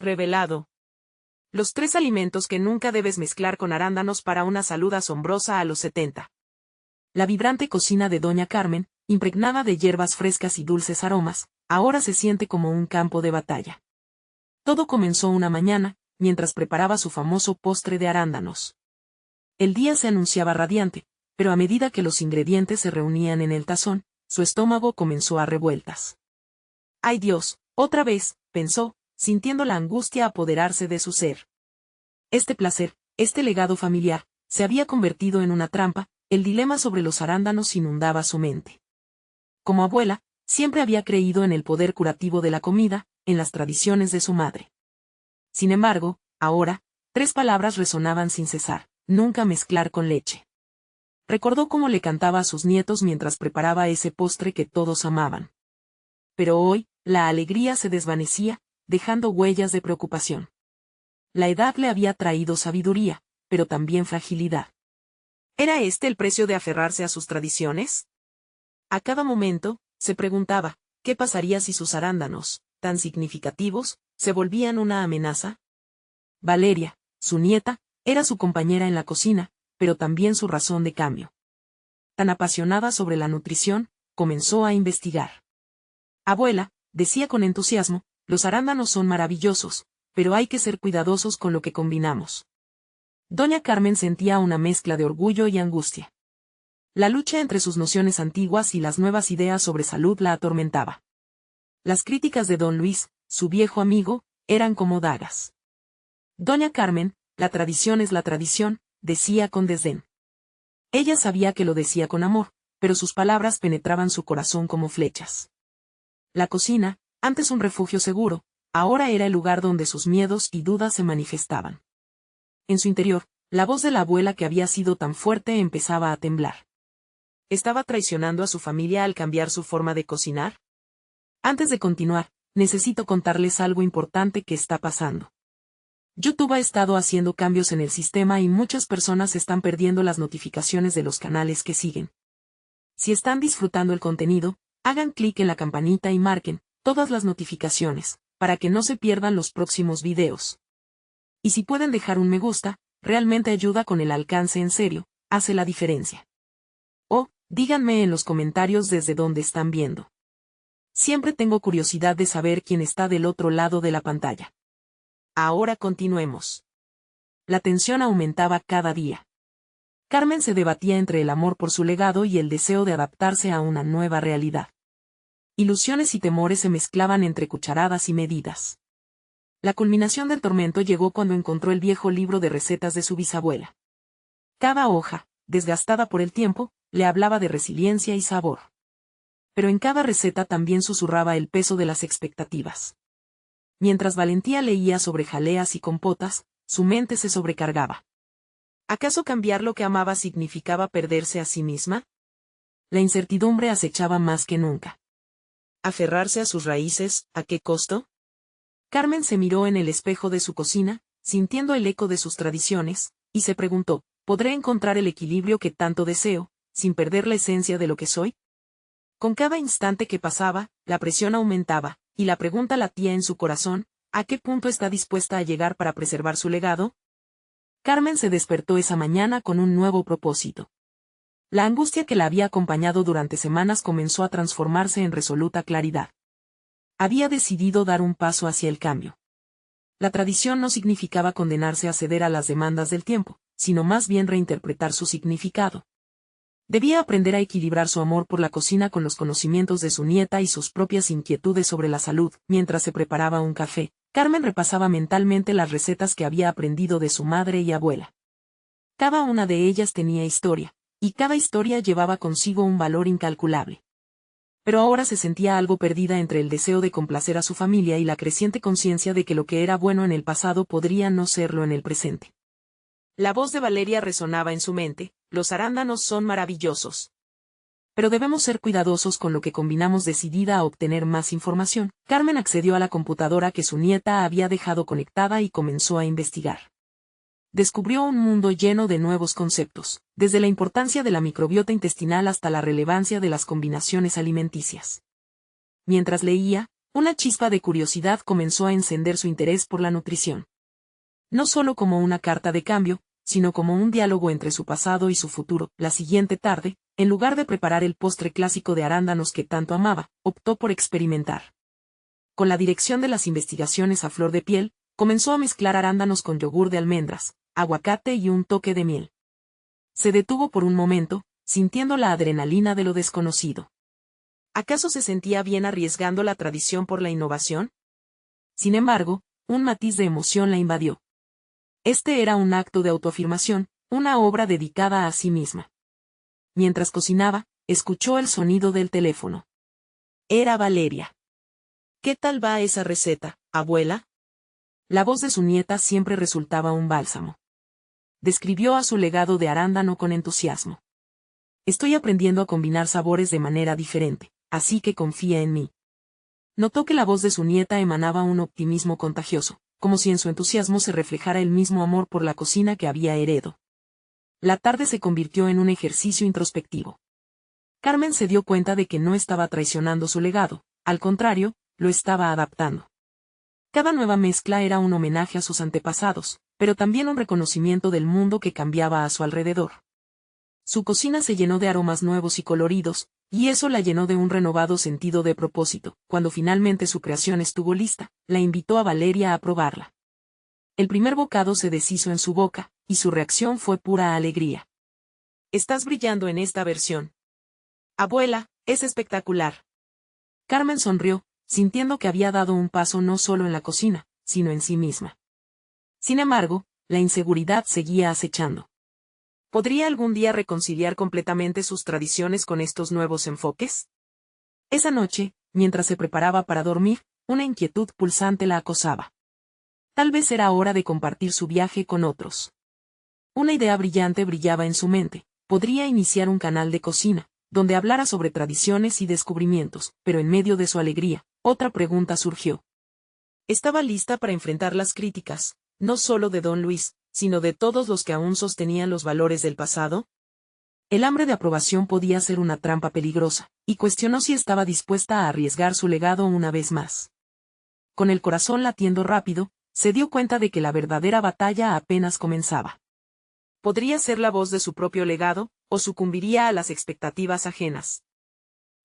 Revelado. Los 3 alimentos que nunca debes mezclar con arándanos para una salud asombrosa a los 70. La vibrante cocina de Doña Carmen, impregnada de hierbas frescas y dulces aromas, ahora se siente como un campo de batalla. Todo comenzó una mañana, mientras preparaba su famoso postre de arándanos. El día se anunciaba radiante, pero a medida que los ingredientes se reunían en el tazón, su estómago comenzó a revueltas. ¡Ay Dios! Otra vez, pensó, sintiendo la angustia apoderarse de su ser. Este placer, este legado familiar, se había convertido en una trampa, el dilema sobre los arándanos inundaba su mente. Como abuela, siempre había creído en el poder curativo de la comida, en las tradiciones de su madre. Sin embargo, ahora, 3 palabras resonaban sin cesar: nunca mezclar con leche. Recordó cómo le cantaba a sus nietos mientras preparaba ese postre que todos amaban. Pero hoy, la alegría se desvanecía, dejando huellas de preocupación. La edad le había traído sabiduría, pero también fragilidad. ¿Era este el precio de aferrarse a sus tradiciones? A cada momento, se preguntaba, ¿qué pasaría si sus arándanos, tan significativos, se volvían una amenaza? Valeria, su nieta, era su compañera en la cocina, pero también su razón de cambio. Tan apasionada sobre la nutrición, comenzó a investigar. Abuela, decía con entusiasmo, los arándanos son maravillosos, pero hay que ser cuidadosos con lo que combinamos. Doña Carmen sentía una mezcla de orgullo y angustia. La lucha entre sus nociones antiguas y las nuevas ideas sobre salud la atormentaba. Las críticas de don Luis, su viejo amigo, eran como dagas. Doña Carmen, la tradición es la tradición, decía con desdén. Ella sabía que lo decía con amor, pero sus palabras penetraban su corazón como flechas. La cocina, antes un refugio seguro, ahora era el lugar donde sus miedos y dudas se manifestaban. En su interior, la voz de la abuela que había sido tan fuerte empezaba a temblar. ¿Estaba traicionando a su familia al cambiar su forma de cocinar? Antes de continuar, necesito contarles algo importante que está pasando. YouTube ha estado haciendo cambios en el sistema y muchas personas están perdiendo las notificaciones de los canales que siguen. Si están disfrutando el contenido, hagan clic en la campanita y marquen todas las notificaciones, para que no se pierdan los próximos videos. Y si pueden dejar un me gusta, realmente ayuda con el alcance en serio, hace la diferencia. O, díganme en los comentarios desde dónde están viendo. Siempre tengo curiosidad de saber quién está del otro lado de la pantalla. Ahora continuemos. La tensión aumentaba cada día. Carmen se debatía entre el amor por su legado y el deseo de adaptarse a una nueva realidad. Ilusiones y temores se mezclaban entre cucharadas y medidas. La culminación del tormento llegó cuando encontró el viejo libro de recetas de su bisabuela. Cada hoja, desgastada por el tiempo, le hablaba de resiliencia y sabor. Pero en cada receta también susurraba el peso de las expectativas. Mientras Valentía leía sobre jaleas y compotas, su mente se sobrecargaba. ¿Acaso cambiar lo que amaba significaba perderse a sí misma? La incertidumbre acechaba más que nunca. ¿Aferrarse a sus raíces, a qué costo? Carmen se miró en el espejo de su cocina, sintiendo el eco de sus tradiciones, y se preguntó, ¿podré encontrar el equilibrio que tanto deseo, sin perder la esencia de lo que soy? Con cada instante que pasaba, la presión aumentaba, y la pregunta latía en su corazón, ¿a qué punto está dispuesta a llegar para preservar su legado? Carmen se despertó esa mañana con un nuevo propósito. La angustia que la había acompañado durante semanas comenzó a transformarse en resoluta claridad. Había decidido dar un paso hacia el cambio. La tradición no significaba condenarse a ceder a las demandas del tiempo, sino más bien reinterpretar su significado. Debía aprender a equilibrar su amor por la cocina con los conocimientos de su nieta y sus propias inquietudes sobre la salud. Mientras se preparaba un café, Carmen repasaba mentalmente las recetas que había aprendido de su madre y abuela. Cada una de ellas tenía historia, y cada historia llevaba consigo un valor incalculable. Pero ahora se sentía algo perdida entre el deseo de complacer a su familia y la creciente conciencia de que lo que era bueno en el pasado podría no serlo en el presente. La voz de Valeria resonaba en su mente, los arándanos son maravillosos. Pero debemos ser cuidadosos con lo que combinamos. Decidida a obtener más información, Carmen accedió a la computadora que su nieta había dejado conectada y comenzó a investigar. Descubrió un mundo lleno de nuevos conceptos, desde la importancia de la microbiota intestinal hasta la relevancia de las combinaciones alimenticias. Mientras leía, Una chispa de curiosidad comenzó a encender su interés por la nutrición. No solo como una carta de cambio, sino como un diálogo entre su pasado y su futuro. La siguiente tarde, en lugar de preparar el postre clásico de arándanos que tanto amaba, optó por experimentar. Con la dirección de las investigaciones a flor de piel, comenzó a mezclar arándanos con yogur de almendras, aguacate y un toque de miel. Se detuvo por un momento, sintiendo la adrenalina de lo desconocido. ¿Acaso se sentía bien arriesgando la tradición por la innovación? Sin embargo, un matiz de emoción la invadió. Este era un acto de autoafirmación, una obra dedicada a sí misma. Mientras cocinaba, escuchó el sonido del teléfono. Era Valeria. ¿Qué tal va esa receta, abuela? La voz de su nieta siempre resultaba un bálsamo. Describió a su legado de arándano con entusiasmo. Estoy aprendiendo a combinar sabores de manera diferente, así que confía en mí. Notó que la voz de su nieta emanaba un optimismo contagioso, como si en su entusiasmo se reflejara el mismo amor por la cocina que había heredado. La tarde se convirtió en un ejercicio introspectivo. Carmen se dio cuenta de que no estaba traicionando su legado, al contrario, lo estaba adaptando. Cada nueva mezcla era un homenaje a sus antepasados, pero también un reconocimiento del mundo que cambiaba a su alrededor. Su cocina se llenó de aromas nuevos y coloridos, y eso la llenó de un renovado sentido de propósito. Cuando finalmente su creación estuvo lista, la invitó a Valeria a probarla. El primer bocado se deshizo en su boca, y su reacción fue pura alegría. Estás brillando en esta versión. Abuela, es espectacular. Carmen sonrió, sintiendo que había dado un paso no solo en la cocina, sino en sí misma. Sin embargo, la inseguridad seguía acechando. ¿Podría algún día reconciliar completamente sus tradiciones con estos nuevos enfoques? Esa noche, mientras se preparaba para dormir, una inquietud pulsante la acosaba. Tal vez era hora de compartir su viaje con otros. Una idea brillante brillaba en su mente: podría iniciar un canal de cocina, donde hablara sobre tradiciones y descubrimientos, pero en medio de su alegría, otra pregunta surgió. Estaba lista para enfrentar las críticas, no solo de Don Luis, sino de todos los que aún sostenían los valores del pasado. El hambre de aprobación podía ser una trampa peligrosa, y cuestionó si estaba dispuesta a arriesgar su legado una vez más. Con el corazón latiendo rápido, se dio cuenta de que la verdadera batalla apenas comenzaba. ¿Podría ser la voz de su propio legado, o sucumbiría a las expectativas ajenas?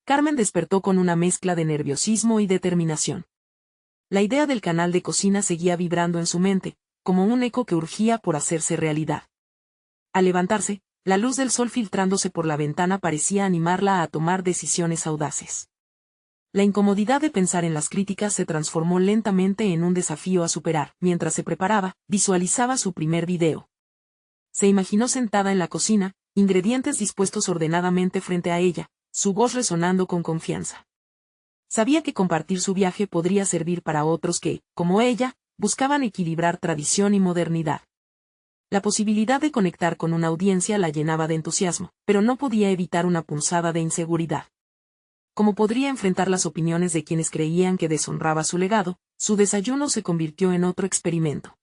Carmen despertó con una mezcla de nerviosismo y determinación. La idea del canal de cocina seguía vibrando en su mente, como un eco que urgía por hacerse realidad. Al levantarse, la luz del sol filtrándose por la ventana parecía animarla a tomar decisiones audaces. La incomodidad de pensar en las críticas se transformó lentamente en un desafío a superar. Mientras se preparaba, visualizaba su primer video. Se imaginó sentada en la cocina, ingredientes dispuestos ordenadamente frente a ella, su voz resonando con confianza. Sabía que compartir su viaje podría servir para otros que, como ella, buscaban equilibrar tradición y modernidad. La posibilidad de conectar con una audiencia la llenaba de entusiasmo, pero no podía evitar una punzada de inseguridad. ¿Cómo podría enfrentar las opiniones de quienes creían que deshonraba su legado? Su desayuno se convirtió en otro experimento.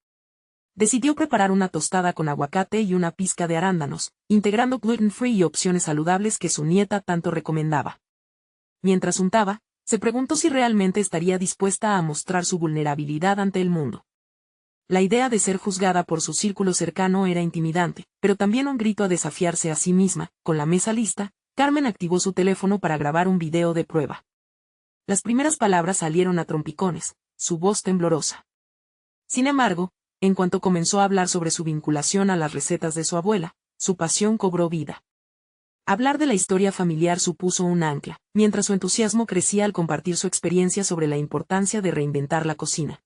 Decidió preparar una tostada con aguacate y una pizca de arándanos, integrando gluten-free y opciones saludables que su nieta tanto recomendaba. Mientras untaba, se preguntó si realmente estaría dispuesta a mostrar su vulnerabilidad ante el mundo. La idea de ser juzgada por su círculo cercano era intimidante, pero también un grito a desafiarse a sí misma. Con la mesa lista, Carmen activó su teléfono para grabar un video de prueba. Las primeras palabras salieron a trompicones, su voz temblorosa. Sin embargo, en cuanto comenzó a hablar sobre su vinculación a las recetas de su abuela, su pasión cobró vida. Hablar de la historia familiar supuso un ancla, mientras su entusiasmo crecía al compartir su experiencia sobre la importancia de reinventar la cocina.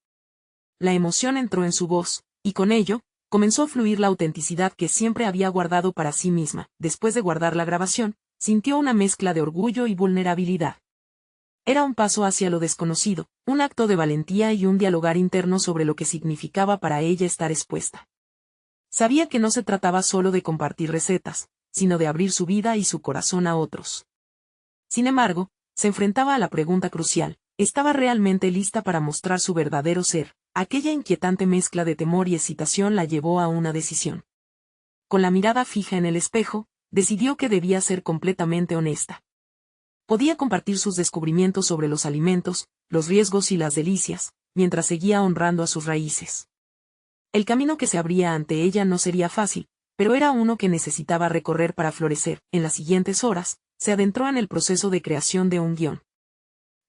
La emoción entró en su voz, y con ello, comenzó a fluir la autenticidad que siempre había guardado para sí misma. Después de guardar la grabación, sintió una mezcla de orgullo y vulnerabilidad. Era un paso hacia lo desconocido, un acto de valentía y un dialogar interno sobre lo que significaba para ella estar expuesta. Sabía que no se trataba solo de compartir recetas, sino de abrir su vida y su corazón a otros. Sin embargo, se enfrentaba a la pregunta crucial: ¿estaba realmente lista para mostrar su verdadero ser? Aquella inquietante mezcla de temor y excitación la llevó a una decisión. Con la mirada fija en el espejo, decidió que debía ser completamente honesta. Podía compartir sus descubrimientos sobre los alimentos, los riesgos y las delicias, mientras seguía honrando a sus raíces. El camino que se abría ante ella no sería fácil, pero era uno que necesitaba recorrer para florecer. En las siguientes horas, se adentró en el proceso de creación de un guión.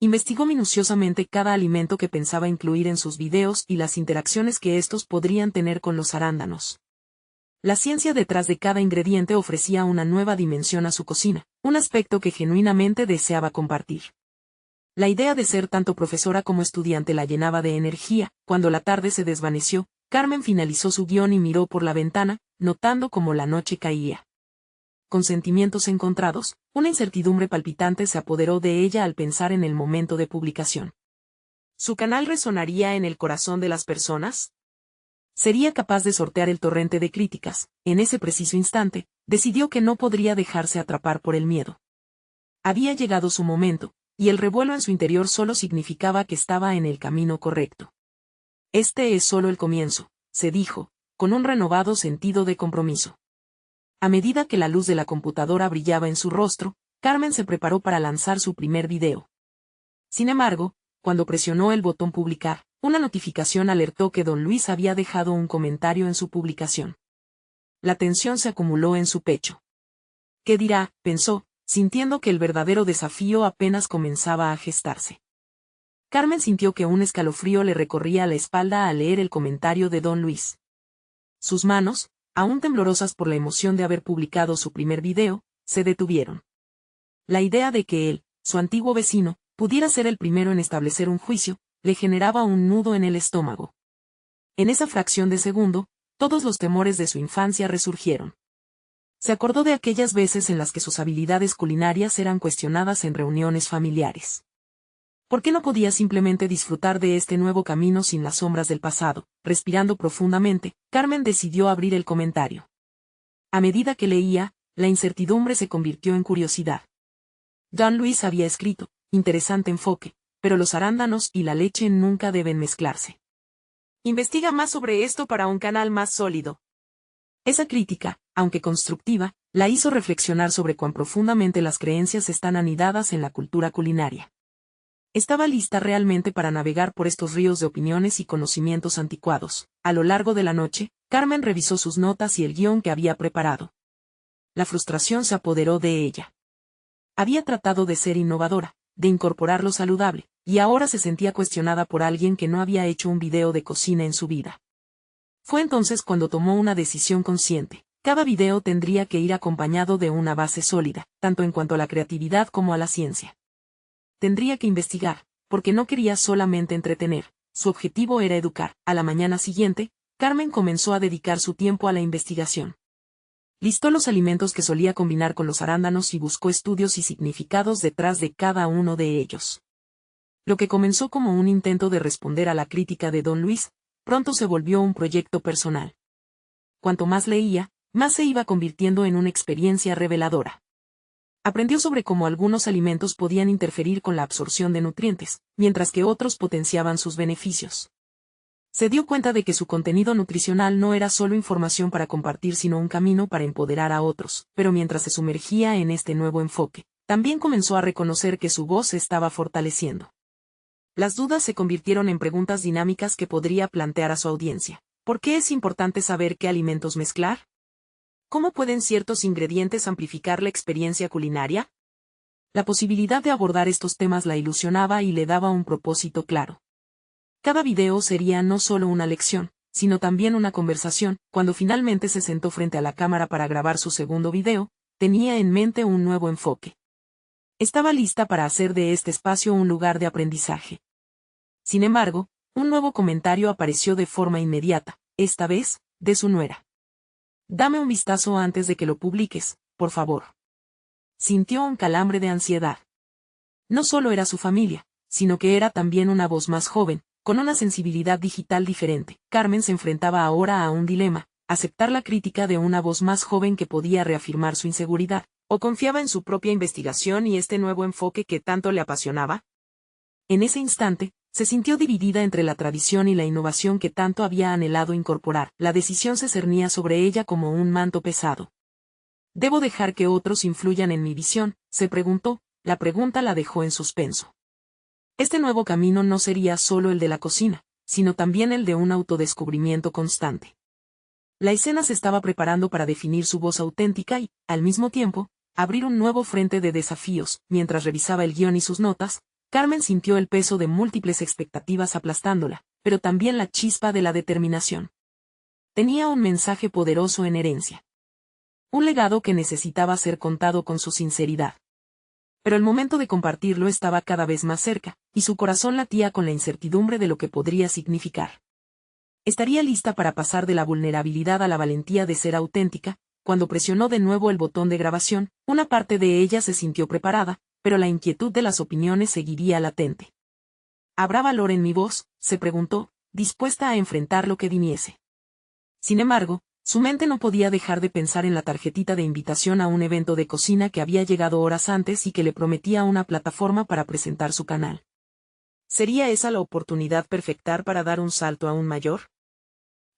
Investigó minuciosamente cada alimento que pensaba incluir en sus videos y las interacciones que estos podrían tener con los arándanos. La ciencia detrás de cada ingrediente ofrecía una nueva dimensión a su cocina, un aspecto que genuinamente deseaba compartir. La idea de ser tanto profesora como estudiante la llenaba de energía. Cuando la tarde se desvaneció, Carmen finalizó su guión y miró por la ventana, notando cómo la noche caía. Con sentimientos encontrados, una incertidumbre palpitante se apoderó de ella al pensar en el momento de publicación. ¿Su canal resonaría en el corazón de las personas? ¿Sería capaz de sortear el torrente de críticas? En ese preciso instante, decidió que no podría dejarse atrapar por el miedo. Había llegado su momento, y el revuelo en su interior solo significaba que estaba en el camino correcto. Este es solo el comienzo, se dijo, con un renovado sentido de compromiso. A medida que la luz de la computadora brillaba en su rostro, Carmen se preparó para lanzar su primer video. Sin embargo, cuando presionó el botón publicar, una notificación alertó que don Luis había dejado un comentario en su publicación. La tensión se acumuló en su pecho. ¿Qué dirá?, pensó, sintiendo que el verdadero desafío apenas comenzaba a gestarse. Carmen sintió que un escalofrío le recorría la espalda al leer el comentario de don Luis. Sus manos, aún temblorosas por la emoción de haber publicado su primer video, se detuvieron. La idea de que él, su antiguo vecino, pudiera ser el primero en establecer un juicio, le generaba un nudo en el estómago. En esa fracción de segundo, todos los temores de su infancia resurgieron. Se acordó de aquellas veces en las que sus habilidades culinarias eran cuestionadas en reuniones familiares. ¿Por qué no podía simplemente disfrutar de este nuevo camino sin las sombras del pasado? Respirando profundamente, Carmen decidió abrir el comentario. A medida que leía, la incertidumbre se convirtió en curiosidad. Don Luis había escrito, interesante enfoque, pero los arándanos y la leche nunca deben mezclarse. Investiga más sobre esto para un canal más sólido. Esa crítica, aunque constructiva, la hizo reflexionar sobre cuán profundamente las creencias están anidadas en la cultura culinaria. Estaba lista realmente para navegar por estos ríos de opiniones y conocimientos anticuados. A lo largo de la noche, Carmen revisó sus notas y el guión que había preparado. La frustración se apoderó de ella. Había tratado de ser innovadora, de incorporar lo saludable, y ahora se sentía cuestionada por alguien que no había hecho un video de cocina en su vida. Fue entonces cuando tomó una decisión consciente. Cada video tendría que ir acompañado de una base sólida, tanto en cuanto a la creatividad como a la ciencia. Tendría que investigar, porque no quería solamente entretener, su objetivo era educar. A la mañana siguiente, Carmen comenzó a dedicar su tiempo a la investigación. Listó los alimentos que solía combinar con los arándanos y buscó estudios y significados detrás de cada uno de ellos. Lo que comenzó como un intento de responder a la crítica de don Luis, pronto se volvió un proyecto personal. Cuanto más leía, más se iba convirtiendo en una experiencia reveladora. Aprendió sobre cómo algunos alimentos podían interferir con la absorción de nutrientes, mientras que otros potenciaban sus beneficios. Se dio cuenta de que su contenido nutricional no era solo información para compartir sino un camino para empoderar a otros, pero mientras se sumergía en este nuevo enfoque, también comenzó a reconocer que su voz se estaba fortaleciendo. Las dudas se convirtieron en preguntas dinámicas que podría plantear a su audiencia. ¿Por qué es importante saber qué alimentos mezclar? ¿Cómo pueden ciertos ingredientes amplificar la experiencia culinaria? La posibilidad de abordar estos temas la ilusionaba y le daba un propósito claro. Cada video sería no solo una lección, sino también una conversación. Cuando finalmente se sentó frente a la cámara para grabar su segundo video, tenía en mente un nuevo enfoque. Estaba lista para hacer de este espacio un lugar de aprendizaje. Sin embargo, un nuevo comentario apareció de forma inmediata, esta vez, de su nuera. Dame un vistazo antes de que lo publiques, por favor. Sintió un calambre de ansiedad. No solo era su familia, sino que era también una voz más joven, con una sensibilidad digital diferente. Carmen se enfrentaba ahora a un dilema: aceptar la crítica de una voz más joven que podía reafirmar su inseguridad, o confiaba en su propia investigación y este nuevo enfoque que tanto le apasionaba. En ese instante, se sintió dividida entre la tradición y la innovación que tanto había anhelado incorporar. La decisión se cernía sobre ella como un manto pesado. ¿Debo dejar que otros influyan en mi visión?, se preguntó. La pregunta la dejó en suspenso. Este nuevo camino no sería solo el de la cocina, sino también el de un autodescubrimiento constante. La escena se estaba preparando para definir su voz auténtica y, al mismo tiempo, abrir un nuevo frente de desafíos. Mientras revisaba el guión y sus notas, Carmen sintió el peso de múltiples expectativas aplastándola, pero también la chispa de la determinación. Tenía un mensaje poderoso en herencia. Un legado que necesitaba ser contado con su sinceridad. Pero el momento de compartirlo estaba cada vez más cerca, y su corazón latía con la incertidumbre de lo que podría significar. Estaría lista para pasar de la vulnerabilidad a la valentía de ser auténtica. Cuando presionó de nuevo el botón de grabación, una parte de ella se sintió preparada, pero la inquietud de las opiniones seguiría latente. ¿Habrá valor en mi voz?, se preguntó, dispuesta a enfrentar lo que viniese. Sin embargo, su mente no podía dejar de pensar en la tarjetita de invitación a un evento de cocina que había llegado horas antes y que le prometía una plataforma para presentar su canal. ¿Sería esa la oportunidad perfecta para dar un salto aún mayor?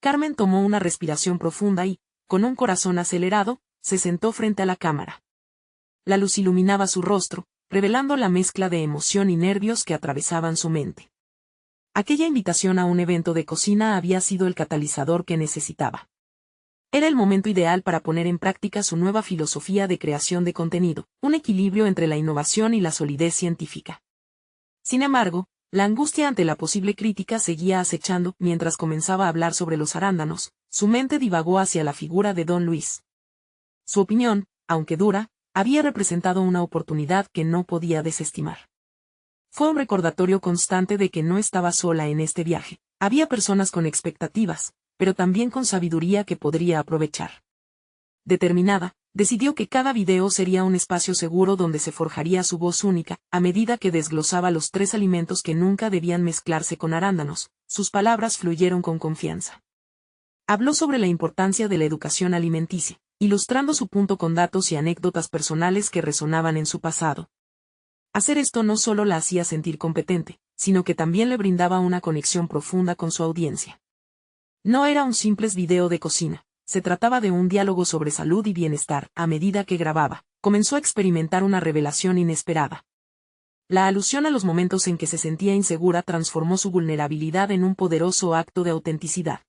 Carmen tomó una respiración profunda y, con un corazón acelerado, se sentó frente a la cámara. La luz iluminaba su rostro, revelando la mezcla de emoción y nervios que atravesaban su mente. Aquella invitación a un evento de cocina había sido el catalizador que necesitaba. Era el momento ideal para poner en práctica su nueva filosofía de creación de contenido, un equilibrio entre la innovación y la solidez científica. Sin embargo, la angustia ante la posible crítica seguía acechando. Mientras comenzaba a hablar sobre los arándanos, su mente divagó hacia la figura de Don Luis. Su opinión, aunque dura, había representado una oportunidad que no podía desestimar. Fue un recordatorio constante de que no estaba sola en este viaje. Había personas con expectativas, pero también con sabiduría que podría aprovechar. Determinada, decidió que cada video sería un espacio seguro donde se forjaría su voz única. A medida que desglosaba los 3 alimentos que nunca debían mezclarse con arándanos, sus palabras fluyeron con confianza. Habló sobre la importancia de la educación alimenticia, ilustrando su punto con datos y anécdotas personales que resonaban en su pasado. Hacer esto no solo la hacía sentir competente, sino que también le brindaba una conexión profunda con su audiencia. No era un simple video de cocina. Se trataba de un diálogo sobre salud y bienestar. A medida que grababa, comenzó a experimentar una revelación inesperada. La alusión a los momentos en que se sentía insegura transformó su vulnerabilidad en un poderoso acto de autenticidad.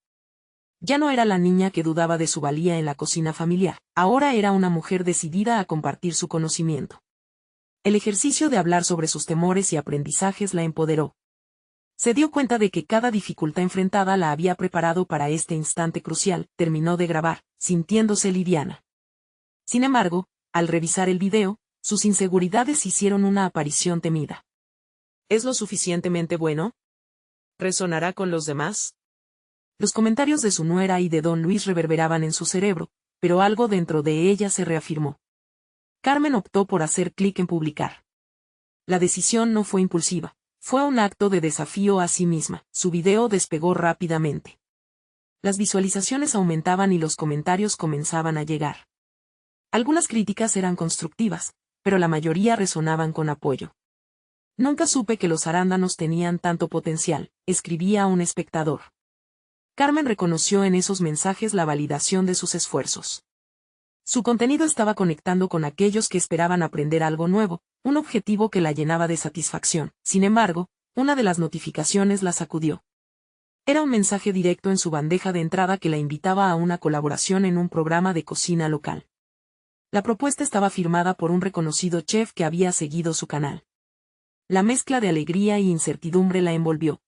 Ya no era la niña que dudaba de su valía en la cocina familiar, ahora era una mujer decidida a compartir su conocimiento. El ejercicio de hablar sobre sus temores y aprendizajes la empoderó. Se dio cuenta de que cada dificultad enfrentada la había preparado para este instante crucial. Terminó de grabar, sintiéndose liviana. Sin embargo, al revisar el video, sus inseguridades hicieron una aparición temida. ¿Es lo suficientemente bueno? ¿Resonará con los demás? Los comentarios de su nuera y de Don Luis reverberaban en su cerebro, pero algo dentro de ella se reafirmó. Carmen optó por hacer clic en publicar. La decisión no fue impulsiva. Fue un acto de desafío a sí misma. Su video despegó rápidamente. Las visualizaciones aumentaban y los comentarios comenzaban a llegar. Algunas críticas eran constructivas, pero la mayoría resonaban con apoyo. Nunca supe que los arándanos tenían tanto potencial, escribía un espectador. Carmen reconoció en esos mensajes la validación de sus esfuerzos. Su contenido estaba conectando con aquellos que esperaban aprender algo nuevo, un objetivo que la llenaba de satisfacción. Sin embargo, una de las notificaciones la sacudió. Era un mensaje directo en su bandeja de entrada que la invitaba a una colaboración en un programa de cocina local. La propuesta estaba firmada por un reconocido chef que había seguido su canal. La mezcla de alegría y incertidumbre la envolvió.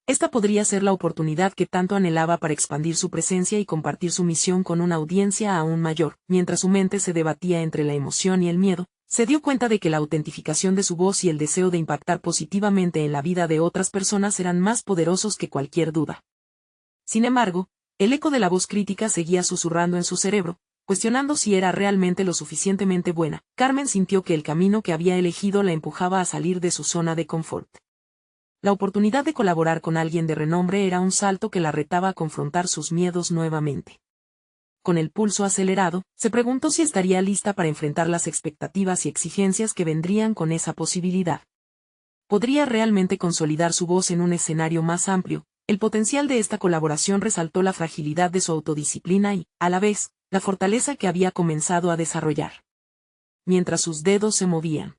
Esta podría ser la oportunidad que tanto anhelaba para expandir su presencia y compartir su misión con una audiencia aún mayor. Mientras su mente se debatía entre la emoción y el miedo, se dio cuenta de que la autentificación de su voz y el deseo de impactar positivamente en la vida de otras personas eran más poderosos que cualquier duda. Sin embargo, el eco de la voz crítica seguía susurrando en su cerebro, cuestionando si era realmente lo suficientemente buena. Carmen sintió que el camino que había elegido la empujaba a salir de su zona de confort. La oportunidad de colaborar con alguien de renombre era un salto que la retaba a confrontar sus miedos nuevamente. Con el pulso acelerado, se preguntó si estaría lista para enfrentar las expectativas y exigencias que vendrían con esa posibilidad. ¿Podría realmente consolidar su voz en un escenario más amplio? El potencial de esta colaboración resaltó la fragilidad de su autodisciplina y, a la vez, la fortaleza que había comenzado a desarrollar. Mientras sus dedos se movían.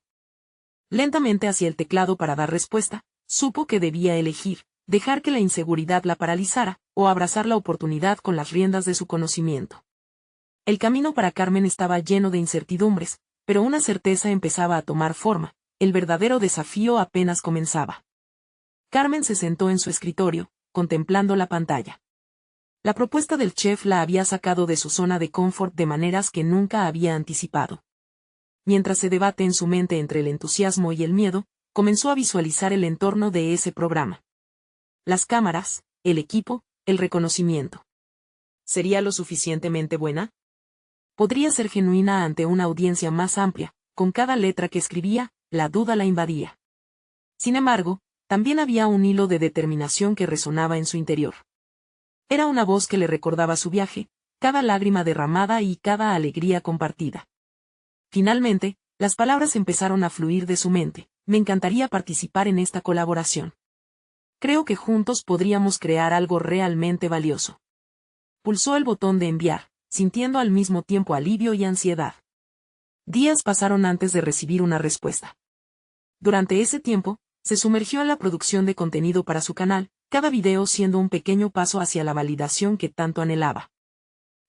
lentamente hacia el teclado para dar respuesta. Supo que debía elegir, dejar que la inseguridad la paralizara, o abrazar la oportunidad con las riendas de su conocimiento. El camino para Carmen estaba lleno de incertidumbres, pero una certeza empezaba a tomar forma: el verdadero desafío apenas comenzaba. Carmen se sentó en su escritorio, contemplando la pantalla. La propuesta del chef la había sacado de su zona de confort de maneras que nunca había anticipado. Mientras se debate en su mente entre el entusiasmo y el miedo, comenzó a visualizar el entorno de ese programa. Las cámaras, el equipo, el reconocimiento. ¿Sería lo suficientemente buena? ¿Podría ser genuina ante una audiencia más amplia? Con cada letra que escribía, la duda la invadía. Sin embargo, también había un hilo de determinación que resonaba en su interior. Era una voz que le recordaba su viaje, cada lágrima derramada y cada alegría compartida. Finalmente, las palabras empezaron a fluir de su mente: me encantaría participar en esta colaboración. Creo que juntos podríamos crear algo realmente valioso. Pulsó el botón de enviar, sintiendo al mismo tiempo alivio y ansiedad. Días pasaron antes de recibir una respuesta. Durante ese tiempo, se sumergió en la producción de contenido para su canal, cada video siendo un pequeño paso hacia la validación que tanto anhelaba.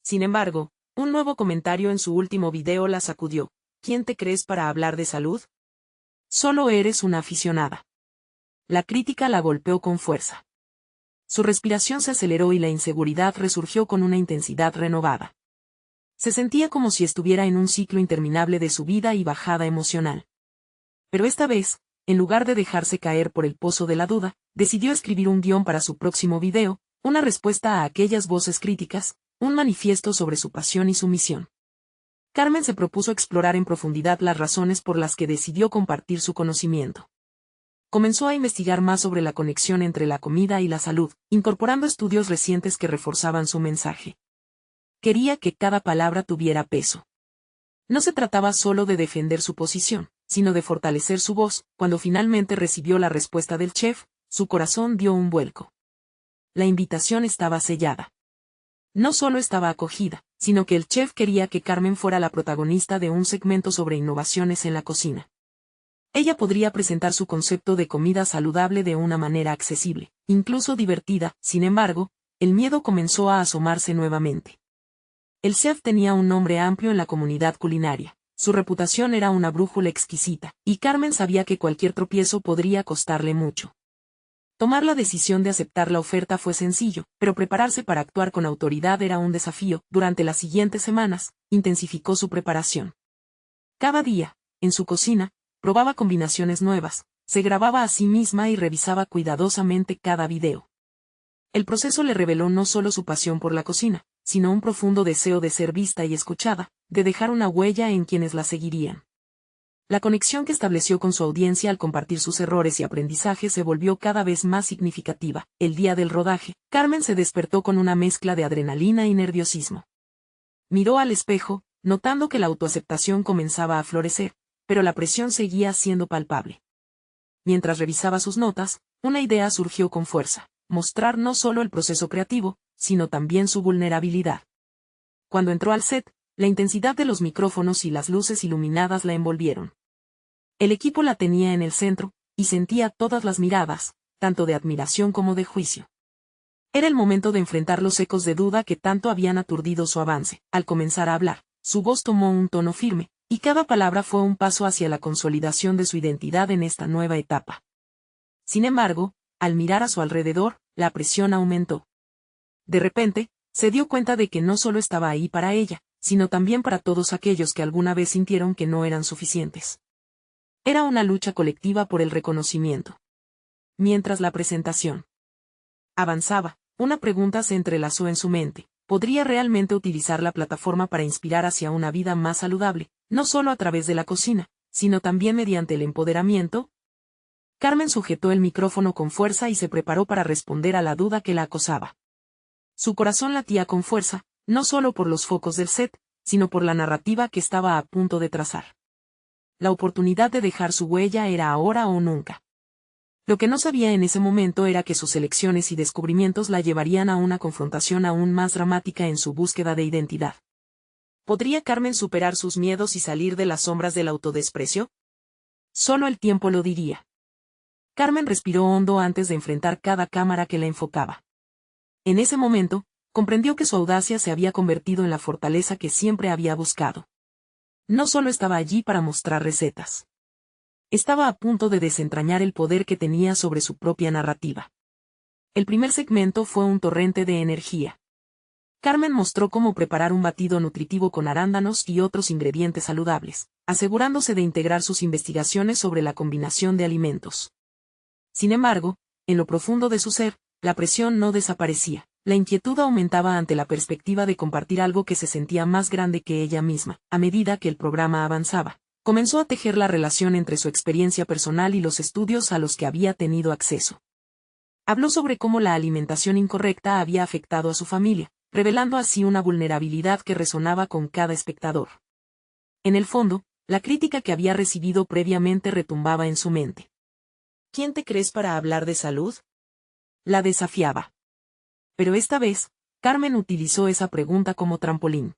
Sin embargo, un nuevo comentario en su último video la sacudió: ¿quién te crees para hablar de salud? Solo eres una aficionada. La crítica la golpeó con fuerza. Su respiración se aceleró y la inseguridad resurgió con una intensidad renovada. Se sentía como si estuviera en un ciclo interminable de subida y bajada emocional. Pero esta vez, en lugar de dejarse caer por el pozo de la duda, decidió escribir un guión para su próximo video, una respuesta a aquellas voces críticas, un manifiesto sobre su pasión y su misión. Carmen se propuso explorar en profundidad las razones por las que decidió compartir su conocimiento. Comenzó a investigar más sobre la conexión entre la comida y la salud, incorporando estudios recientes que reforzaban su mensaje. Quería que cada palabra tuviera peso. No se trataba solo de defender su posición, sino de fortalecer su voz. Cuando finalmente recibió la respuesta del chef, su corazón dio un vuelco. La invitación estaba sellada. No solo estaba acogida, sino que el chef quería que Carmen fuera la protagonista de un segmento sobre innovaciones en la cocina. Ella podría presentar su concepto de comida saludable de una manera accesible, incluso divertida. Sin embargo, el miedo comenzó a asomarse nuevamente. El chef tenía un nombre amplio en la comunidad culinaria, su reputación era una brújula exquisita, y Carmen sabía que cualquier tropiezo podría costarle mucho. Tomar la decisión de aceptar la oferta fue sencillo, pero prepararse para actuar con autoridad era un desafío. Durante las siguientes semanas, intensificó su preparación. Cada día, en su cocina, probaba combinaciones nuevas, se grababa a sí misma y revisaba cuidadosamente cada video. El proceso le reveló no solo su pasión por la cocina, sino un profundo deseo de ser vista y escuchada, de dejar una huella en quienes la seguirían. La conexión que estableció con su audiencia al compartir sus errores y aprendizajes se volvió cada vez más significativa. El día del rodaje, Carmen se despertó con una mezcla de adrenalina y nerviosismo. Miró al espejo, notando que la autoaceptación comenzaba a florecer, pero la presión seguía siendo palpable. Mientras revisaba sus notas, una idea surgió con fuerza: mostrar no solo el proceso creativo, sino también su vulnerabilidad. Cuando entró al set, la intensidad de los micrófonos y las luces iluminadas la envolvieron. El equipo la tenía en el centro, y sentía todas las miradas, tanto de admiración como de juicio. Era el momento de enfrentar los ecos de duda que tanto habían aturdido su avance. Al comenzar a hablar, su voz tomó un tono firme, y cada palabra fue un paso hacia la consolidación de su identidad en esta nueva etapa. Sin embargo, al mirar a su alrededor, la presión aumentó. De repente, se dio cuenta de que no solo estaba ahí para ella, sino también para todos aquellos que alguna vez sintieron que no eran suficientes. Era una lucha colectiva por el reconocimiento. Mientras la presentación avanzaba, una pregunta se entrelazó en su mente: ¿podría realmente utilizar la plataforma para inspirar hacia una vida más saludable, no solo a través de la cocina, sino también mediante el empoderamiento? Carmen sujetó el micrófono con fuerza y se preparó para responder a la duda que la acosaba. Su corazón latía con fuerza, no solo por los focos del set, sino por la narrativa que estaba a punto de trazar. La oportunidad de dejar su huella era ahora o nunca. Lo que no sabía en ese momento era que sus elecciones y descubrimientos la llevarían a una confrontación aún más dramática en su búsqueda de identidad. ¿Podría Carmen superar sus miedos y salir de las sombras del autodesprecio? Solo el tiempo lo diría. Carmen respiró hondo antes de enfrentar cada cámara que la enfocaba. En ese momento, comprendió que su audacia se había convertido en la fortaleza que siempre había buscado. No solo estaba allí para mostrar recetas. Estaba a punto de desentrañar el poder que tenía sobre su propia narrativa. El primer segmento fue un torrente de energía. Carmen mostró cómo preparar un batido nutritivo con arándanos y otros ingredientes saludables, asegurándose de integrar sus investigaciones sobre la combinación de alimentos. Sin embargo, en lo profundo de su ser, la presión no desaparecía. La inquietud aumentaba ante la perspectiva de compartir algo que se sentía más grande que ella misma. A medida que el programa avanzaba, comenzó a tejer la relación entre su experiencia personal y los estudios a los que había tenido acceso. Habló sobre cómo la alimentación incorrecta había afectado a su familia, revelando así una vulnerabilidad que resonaba con cada espectador. En el fondo, la crítica que había recibido previamente retumbaba en su mente. ¿Quién te crees para hablar de salud?, la desafiaba. Pero esta vez, Carmen utilizó esa pregunta como trampolín.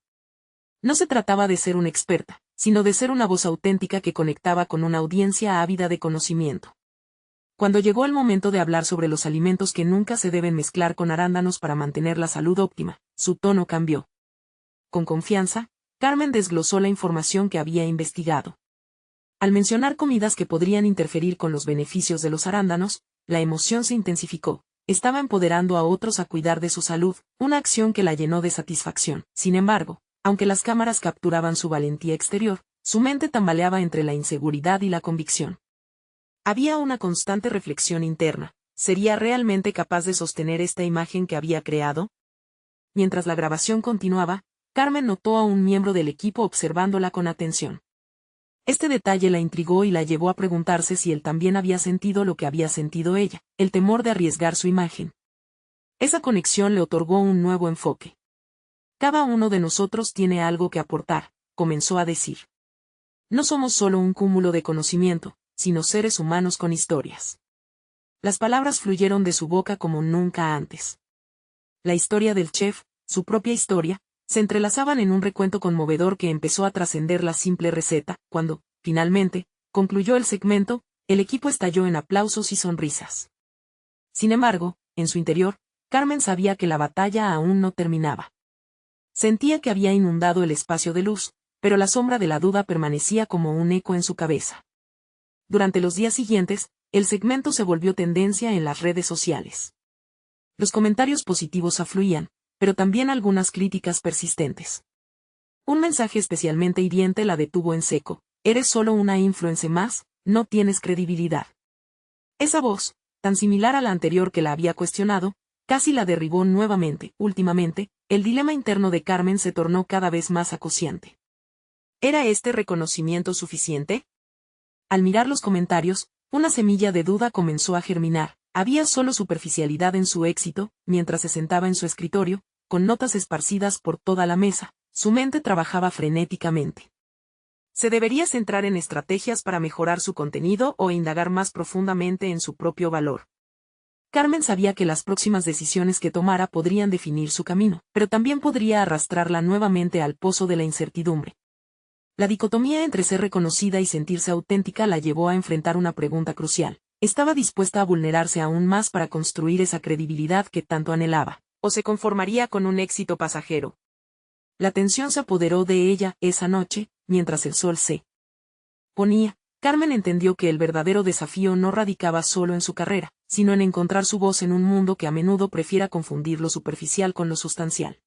No se trataba de ser una experta, sino de ser una voz auténtica que conectaba con una audiencia ávida de conocimiento. Cuando llegó el momento de hablar sobre los alimentos que nunca se deben mezclar con arándanos para mantener la salud óptima, su tono cambió. Con confianza, Carmen desglosó la información que había investigado. Al mencionar comidas que podrían interferir con los beneficios de los arándanos, la emoción se intensificó. Estaba empoderando a otros a cuidar de su salud, una acción que la llenó de satisfacción. Sin embargo, aunque las cámaras capturaban su valentía exterior, su mente tambaleaba entre la inseguridad y la convicción. Había una constante reflexión interna. ¿Sería realmente capaz de sostener esta imagen que había creado? Mientras la grabación continuaba, Carmen notó a un miembro del equipo observándola con atención. Este detalle la intrigó y la llevó a preguntarse si él también había sentido lo que había sentido ella, el temor de arriesgar su imagen. Esa conexión le otorgó un nuevo enfoque. Cada uno de nosotros tiene algo que aportar, comenzó a decir. No somos solo un cúmulo de conocimiento, sino seres humanos con historias. Las palabras fluyeron de su boca como nunca antes. La historia del chef, su propia historia, se entrelazaban en un recuento conmovedor que empezó a trascender la simple receta. Cuando, finalmente, concluyó el segmento, el equipo estalló en aplausos y sonrisas. Sin embargo, en su interior, Carmen sabía que la batalla aún no terminaba. Sentía que había inundado el espacio de luz, pero la sombra de la duda permanecía como un eco en su cabeza. Durante los días siguientes, el segmento se volvió tendencia en las redes sociales. Los comentarios positivos afluían, pero también algunas críticas persistentes. Un mensaje especialmente hiriente la detuvo en seco: eres solo una influencer más, no tienes credibilidad. Esa voz, tan similar a la anterior que la había cuestionado, casi la derribó nuevamente. Últimamente, el dilema interno de Carmen se tornó cada vez más acuciante. ¿Era este reconocimiento suficiente? Al mirar los comentarios, una semilla de duda comenzó a germinar. Había solo superficialidad en su éxito. Mientras se sentaba en su escritorio, con notas esparcidas por toda la mesa, su mente trabajaba frenéticamente. ¿Se debería centrar en estrategias para mejorar su contenido o indagar más profundamente en su propio valor? Carmen sabía que las próximas decisiones que tomara podrían definir su camino, pero también podría arrastrarla nuevamente al pozo de la incertidumbre. La dicotomía entre ser reconocida y sentirse auténtica la llevó a enfrentar una pregunta crucial. ¿Estaba dispuesta a vulnerarse aún más para construir esa credibilidad que tanto anhelaba, o se conformaría con un éxito pasajero? La tensión se apoderó de ella esa noche, mientras el sol se ponía. Carmen entendió que el verdadero desafío no radicaba solo en su carrera, sino en encontrar su voz en un mundo que a menudo prefiera confundir lo superficial con lo sustancial.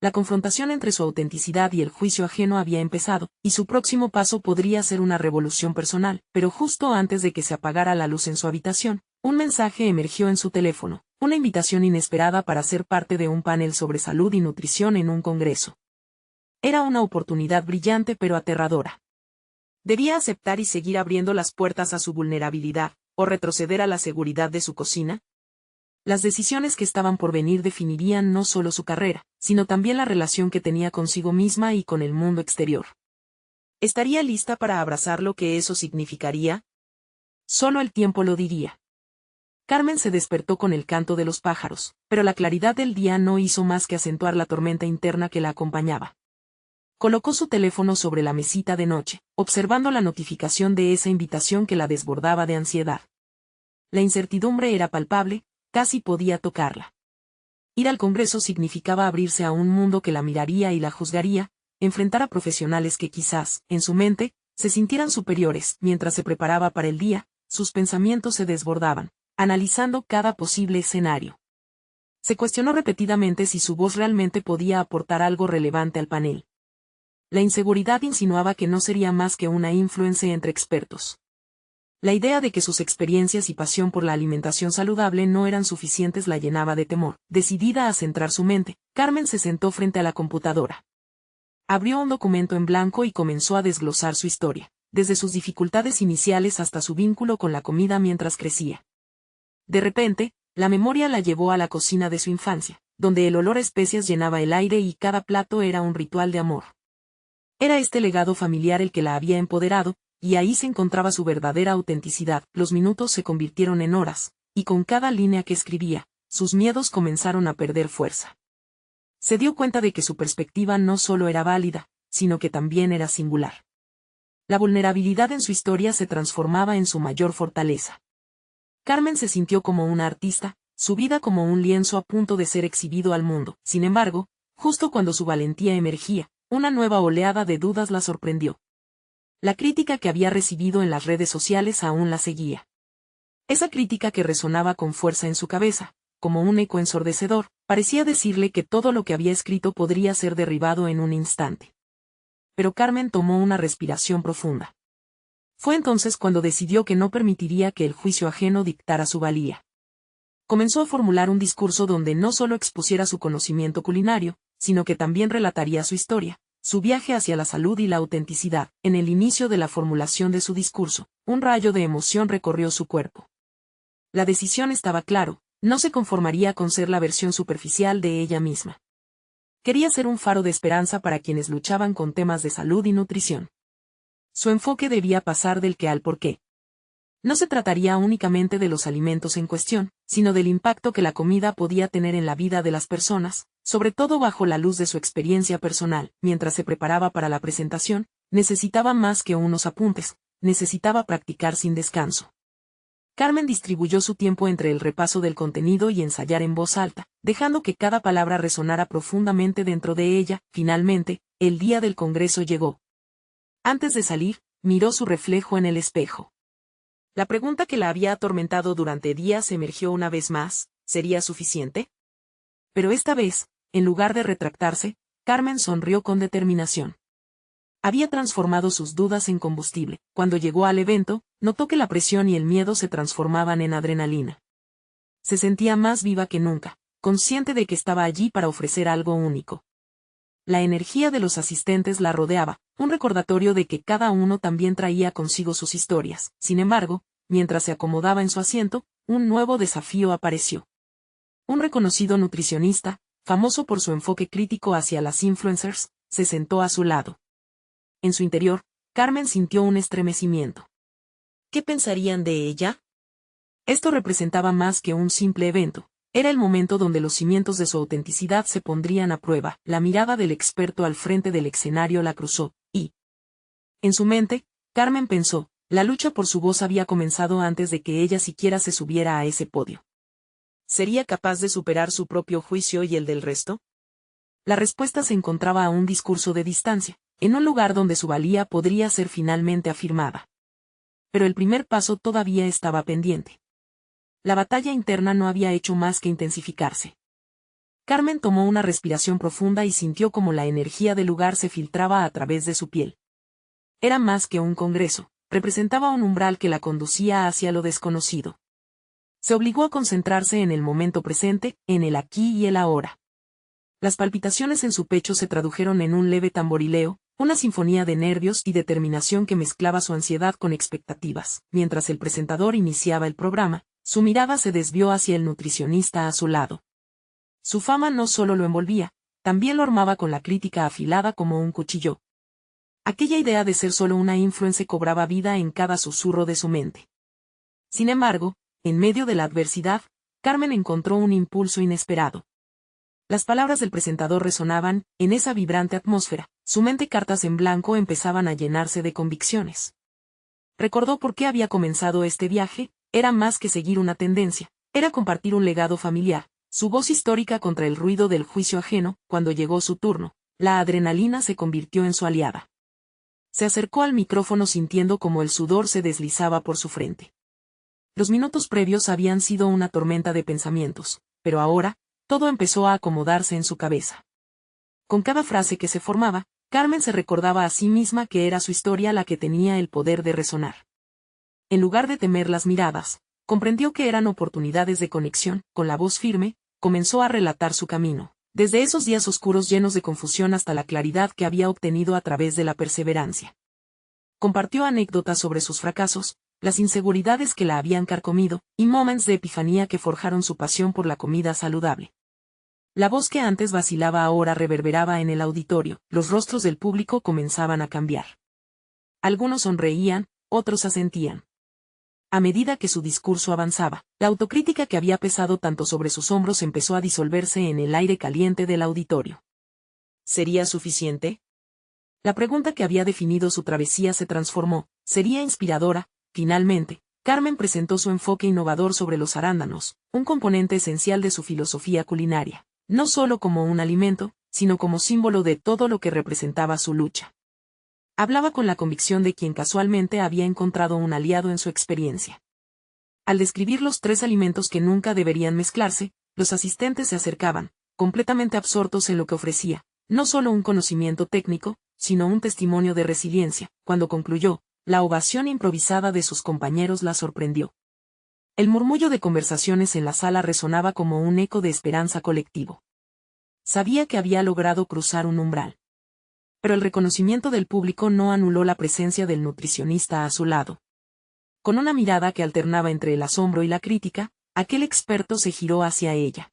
La confrontación entre su autenticidad y el juicio ajeno había empezado, y su próximo paso podría ser una revolución personal. Pero justo antes de que se apagara la luz en su habitación, un mensaje emergió en su teléfono, una invitación inesperada para ser parte de un panel sobre salud y nutrición en un congreso. Era una oportunidad brillante pero aterradora. ¿Debía aceptar y seguir abriendo las puertas a su vulnerabilidad, o retroceder a la seguridad de su cocina? Las decisiones que estaban por venir definirían no solo su carrera, sino también la relación que tenía consigo misma y con el mundo exterior. ¿Estaría lista para abrazar lo que eso significaría? Solo el tiempo lo diría. Carmen se despertó con el canto de los pájaros, pero la claridad del día no hizo más que acentuar la tormenta interna que la acompañaba. Colocó su teléfono sobre la mesita de noche, observando la notificación de esa invitación que la desbordaba de ansiedad. La incertidumbre era palpable, casi podía tocarla. Ir al Congreso significaba abrirse a un mundo que la miraría y la juzgaría, enfrentar a profesionales que quizás, en su mente, se sintieran superiores. Mientras se preparaba para el día, sus pensamientos se desbordaban, analizando cada posible escenario. Se cuestionó repetidamente si su voz realmente podía aportar algo relevante al panel. La inseguridad insinuaba que no sería más que una influencia entre expertos. La idea de que sus experiencias y pasión por la alimentación saludable no eran suficientes la llenaba de temor. Decidida a centrar su mente, Carmen se sentó frente a la computadora. Abrió un documento en blanco y comenzó a desglosar su historia, desde sus dificultades iniciales hasta su vínculo con la comida mientras crecía. De repente, la memoria la llevó a la cocina de su infancia, donde el olor a especias llenaba el aire y cada plato era un ritual de amor. Era este legado familiar el que la había empoderado, y ahí se encontraba su verdadera autenticidad. Los minutos se convirtieron en horas, y con cada línea que escribía, sus miedos comenzaron a perder fuerza. Se dio cuenta de que su perspectiva no solo era válida, sino que también era singular. La vulnerabilidad en su historia se transformaba en su mayor fortaleza. Carmen se sintió como una artista, su vida como un lienzo a punto de ser exhibido al mundo. Sin embargo, justo cuando su valentía emergía, una nueva oleada de dudas la sorprendió. La crítica que había recibido en las redes sociales aún la seguía. Esa crítica que resonaba con fuerza en su cabeza, como un eco ensordecedor, parecía decirle que todo lo que había escrito podría ser derribado en un instante. Pero Carmen tomó una respiración profunda. Fue entonces cuando decidió que no permitiría que el juicio ajeno dictara su valía. Comenzó a formular un discurso donde no solo expusiera su conocimiento culinario, sino que también relataría su historia, su viaje hacia la salud y la autenticidad. En el inicio de la formulación de su discurso, un rayo de emoción recorrió su cuerpo. La decisión estaba claro, no se conformaría con ser la versión superficial de ella misma. Quería ser un faro de esperanza para quienes luchaban con temas de salud y nutrición. Su enfoque debía pasar del qué al por qué. No se trataría únicamente de los alimentos en cuestión, sino del impacto que la comida podía tener en la vida de las personas, sobre todo bajo la luz de su experiencia personal. Mientras se preparaba para la presentación, necesitaba más que unos apuntes, necesitaba practicar sin descanso. Carmen distribuyó su tiempo entre el repaso del contenido y ensayar en voz alta, dejando que cada palabra resonara profundamente dentro de ella. Finalmente, el día del congreso llegó. Antes de salir, miró su reflejo en el espejo. La pregunta que la había atormentado durante días emergió una vez más: ¿sería suficiente? Pero esta vez, en lugar de retractarse, Carmen sonrió con determinación. Había transformado sus dudas en combustible. Cuando llegó al evento, notó que la presión y el miedo se transformaban en adrenalina. Se sentía más viva que nunca, consciente de que estaba allí para ofrecer algo único. La energía de los asistentes la rodeaba, un recordatorio de que cada uno también traía consigo sus historias. Sin embargo, mientras se acomodaba en su asiento, un nuevo desafío apareció. Un reconocido nutricionista, famoso por su enfoque crítico hacia las influencers, se sentó a su lado. En su interior, Carmen sintió un estremecimiento. ¿Qué pensarían de ella? Esto representaba más que un simple evento. Era el momento donde los cimientos de su autenticidad se pondrían a prueba. La mirada del experto al frente del escenario la cruzó, y... En su mente, Carmen pensó, la lucha por su voz había comenzado antes de que ella siquiera se subiera a ese podio. ¿Sería capaz de superar su propio juicio y el del resto? La respuesta se encontraba a un discurso de distancia, en un lugar donde su valía podría ser finalmente afirmada. Pero el primer paso todavía estaba pendiente. La batalla interna no había hecho más que intensificarse. Carmen tomó una respiración profunda y sintió como la energía del lugar se filtraba a través de su piel. Era más que un congreso, representaba un umbral que la conducía hacia lo desconocido. Se obligó a concentrarse en el momento presente, en el aquí y el ahora. Las palpitaciones en su pecho se tradujeron en un leve tamborileo, una sinfonía de nervios y determinación que mezclaba su ansiedad con expectativas. Mientras el presentador iniciaba el programa, su mirada se desvió hacia el nutricionista a su lado. Su fama no solo lo envolvía, también lo armaba con la crítica afilada como un cuchillo. Aquella idea de ser solo una influencer cobraba vida en cada susurro de su mente. Sin embargo, en medio de la adversidad, Carmen encontró un impulso inesperado. Las palabras del presentador resonaban, en esa vibrante atmósfera, Su mente cartas en blanco empezaban a llenarse de convicciones. Recordó por qué había comenzado este viaje, era más que seguir una tendencia, era compartir un legado familiar, su voz histórica contra el ruido del juicio ajeno. Cuando llegó su turno, la adrenalina se convirtió en su aliada. Se acercó al micrófono sintiendo como el sudor se deslizaba por su frente. Los minutos previos habían sido una tormenta de pensamientos, pero ahora, todo empezó a acomodarse en su cabeza. Con cada frase que se formaba, Carmen se recordaba a sí misma que era su historia la que tenía el poder de resonar. En lugar de temer las miradas, comprendió que eran oportunidades de conexión. Con la voz firme, comenzó a relatar su camino, desde esos días oscuros llenos de confusión hasta la claridad que había obtenido a través de la perseverancia. Compartió anécdotas sobre sus fracasos, las inseguridades que la habían carcomido, y momentos de epifanía que forjaron su pasión por la comida saludable. La voz que antes vacilaba ahora reverberaba en el auditorio, los rostros del público comenzaban a cambiar. Algunos sonreían, otros asentían. A medida que su discurso avanzaba, la autocrítica que había pesado tanto sobre sus hombros empezó a disolverse en el aire caliente del auditorio. ¿Sería suficiente? La pregunta que había definido su travesía se transformó. ¿Sería inspiradora? Finalmente, Carmen presentó su enfoque innovador sobre los arándanos, un componente esencial de su filosofía culinaria, no solo como un alimento, sino como símbolo de todo lo que representaba su lucha. Hablaba con la convicción de quien casualmente había encontrado un aliado en su experiencia. Al describir los 3 alimentos que nunca deberían mezclarse, los asistentes se acercaban, completamente absortos en lo que ofrecía, no solo un conocimiento técnico, sino un testimonio de resiliencia. Cuando concluyó, la ovación improvisada de sus compañeros la sorprendió. El murmullo de conversaciones en la sala resonaba como un eco de esperanza colectivo. Sabía que había logrado cruzar un umbral. Pero el reconocimiento del público no anuló la presencia del nutricionista a su lado. Con una mirada que alternaba entre el asombro y la crítica, aquel experto se giró hacia ella.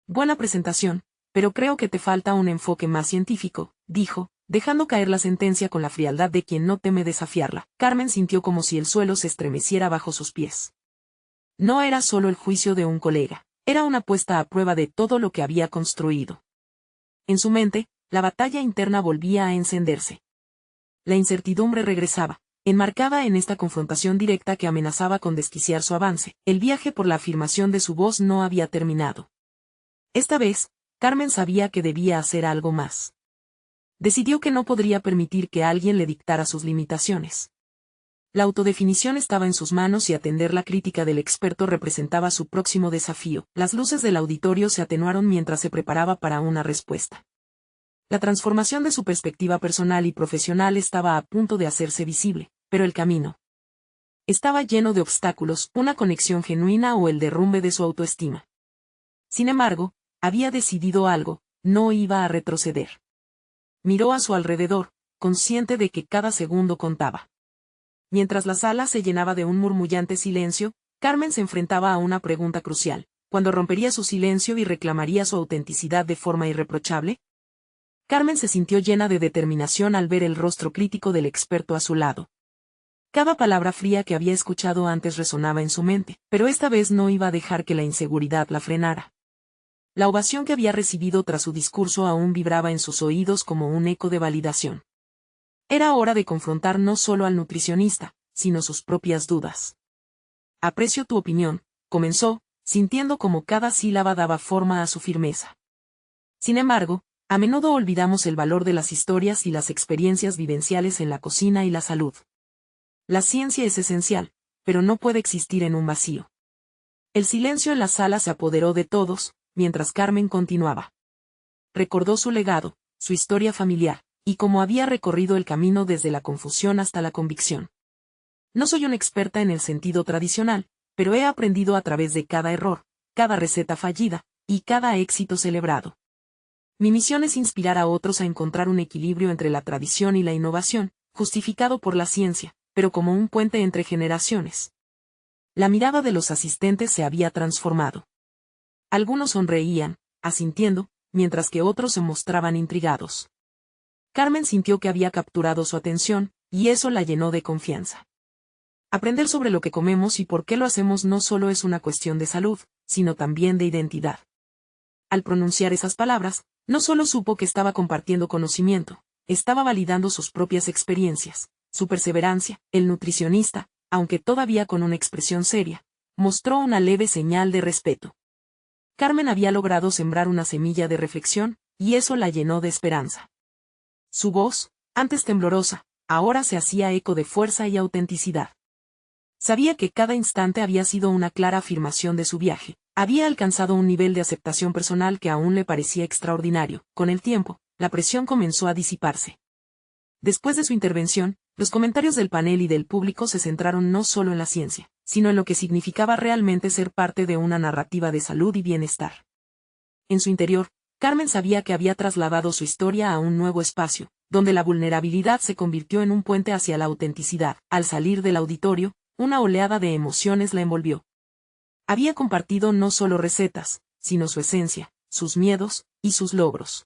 Buena presentación, pero creo que te falta un enfoque más científico, dijo, dejando caer la sentencia con la frialdad de quien no teme desafiarla. Carmen sintió como si el suelo se estremeciera bajo sus pies. No era solo el juicio de un colega, era una puesta a prueba de todo lo que había construido. En su mente, la batalla interna volvía a encenderse. La incertidumbre regresaba, enmarcada en esta confrontación directa que amenazaba con desquiciar su avance. El viaje por la afirmación de su voz no había terminado. Esta vez, Carmen sabía que debía hacer algo más. Decidió que no podría permitir que alguien le dictara sus limitaciones. La autodefinición estaba en sus manos y atender la crítica del experto representaba su próximo desafío. Las luces del auditorio se atenuaron mientras se preparaba para una respuesta. La transformación de su perspectiva personal y profesional estaba a punto de hacerse visible, pero el camino estaba lleno de obstáculos, una conexión genuina o el derrumbe de su autoestima. Sin embargo, había decidido algo, no iba a retroceder. Miró a su alrededor, consciente de que cada segundo contaba. Mientras la sala se llenaba de un murmullante silencio, Carmen se enfrentaba a una pregunta crucial: ¿cuándo rompería su silencio y reclamaría su autenticidad de forma irreprochable? Carmen se sintió llena de determinación al ver el rostro crítico del experto a su lado. Cada palabra fría que había escuchado antes resonaba en su mente, pero esta vez no iba a dejar que la inseguridad la frenara. La ovación que había recibido tras su discurso aún vibraba en sus oídos como un eco de validación. Era hora de confrontar no solo al nutricionista, sino sus propias dudas. Aprecio tu opinión, comenzó, sintiendo como cada sílaba daba forma a su firmeza. Sin embargo, a menudo olvidamos el valor de las historias y las experiencias vivenciales en la cocina y la salud. La ciencia es esencial, pero no puede existir en un vacío. El silencio en la sala se apoderó de todos, mientras Carmen continuaba. Recordó su legado, su historia familiar, y cómo había recorrido el camino desde la confusión hasta la convicción. No soy una experta en el sentido tradicional, pero he aprendido a través de cada error, cada receta fallida, y cada éxito celebrado. Mi misión es inspirar a otros a encontrar un equilibrio entre la tradición y la innovación, justificado por la ciencia, pero como un puente entre generaciones. La mirada de los asistentes se había transformado. Algunos sonreían, asintiendo, mientras que otros se mostraban intrigados. Carmen sintió que había capturado su atención, y eso la llenó de confianza. Aprender sobre lo que comemos y por qué lo hacemos no solo es una cuestión de salud, sino también de identidad. Al pronunciar esas palabras, no solo supo que estaba compartiendo conocimiento, estaba validando sus propias experiencias, su perseverancia. El nutricionista, aunque todavía con una expresión seria, mostró una leve señal de respeto. Carmen había logrado sembrar una semilla de reflexión, y eso la llenó de esperanza. Su voz, antes temblorosa, ahora se hacía eco de fuerza y autenticidad. Sabía que cada instante había sido una clara afirmación de su viaje. Había alcanzado un nivel de aceptación personal que aún le parecía extraordinario. Con el tiempo, la presión comenzó a disiparse. Después de su intervención, los comentarios del panel y del público se centraron no solo en la ciencia, sino en lo que significaba realmente ser parte de una narrativa de salud y bienestar. En su interior, Carmen sabía que había trasladado su historia a un nuevo espacio, donde la vulnerabilidad se convirtió en un puente hacia la autenticidad. Al salir del auditorio, una oleada de emociones la envolvió. Había compartido no solo recetas, sino su esencia, sus miedos, y sus logros.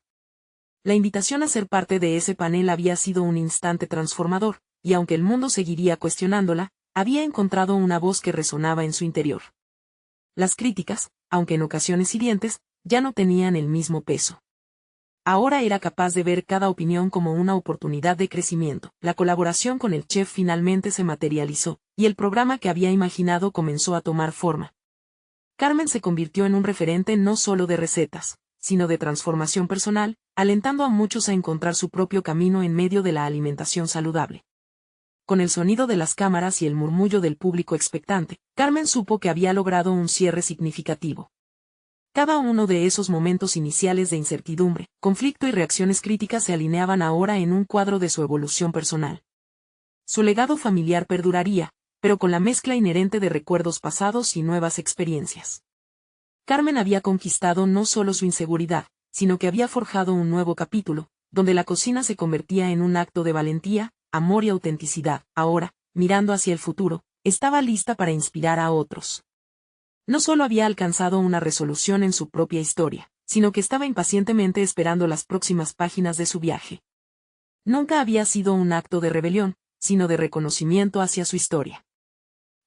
La invitación a ser parte de ese panel había sido un instante transformador, y aunque el mundo seguiría cuestionándola, había encontrado una voz que resonaba en su interior. Las críticas, aunque en ocasiones hirientes, ya no tenían el mismo peso. Ahora era capaz de ver cada opinión como una oportunidad de crecimiento. La colaboración con el chef finalmente se materializó, y el programa que había imaginado comenzó a tomar forma. Carmen se convirtió en un referente no solo de recetas, sino de transformación personal, alentando a muchos a encontrar su propio camino en medio de la alimentación saludable. Con el sonido de las cámaras y el murmullo del público expectante, Carmen supo que había logrado un cierre significativo. Cada uno de esos momentos iniciales de incertidumbre, conflicto y reacciones críticas se alineaban ahora en un cuadro de su evolución personal. Su legado familiar perduraría, pero con la mezcla inherente de recuerdos pasados y nuevas experiencias. Carmen había conquistado no solo su inseguridad, sino que había forjado un nuevo capítulo, donde la cocina se convertía en un acto de valentía, amor y autenticidad. Ahora, mirando hacia el futuro, estaba lista para inspirar a otros. No solo había alcanzado una resolución en su propia historia, sino que estaba impacientemente esperando las próximas páginas de su viaje. Nunca había sido un acto de rebelión, sino de reconocimiento hacia su historia.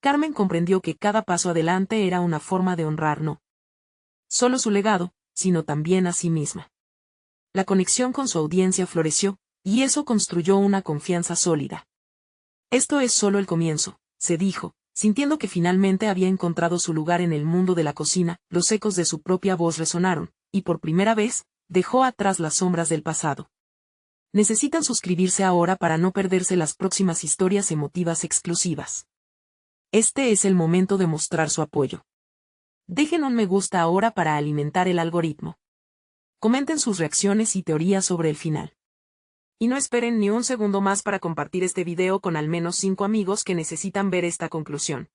Carmen comprendió que cada paso adelante era una forma de honrar no solo su legado, sino también a sí misma. La conexión con su audiencia floreció, y eso construyó una confianza sólida. Esto es solo el comienzo, se dijo, sintiendo que finalmente había encontrado su lugar en el mundo de la cocina. Los ecos de su propia voz resonaron, y por primera vez, dejó atrás las sombras del pasado. Necesitan suscribirse ahora para no perderse las próximas historias emotivas exclusivas. Este es el momento de mostrar su apoyo. Dejen un me gusta ahora para alimentar el algoritmo. Comenten sus reacciones y teorías sobre el final. Y no esperen ni un segundo más para compartir este video con al menos 5 amigos que necesitan ver esta conclusión.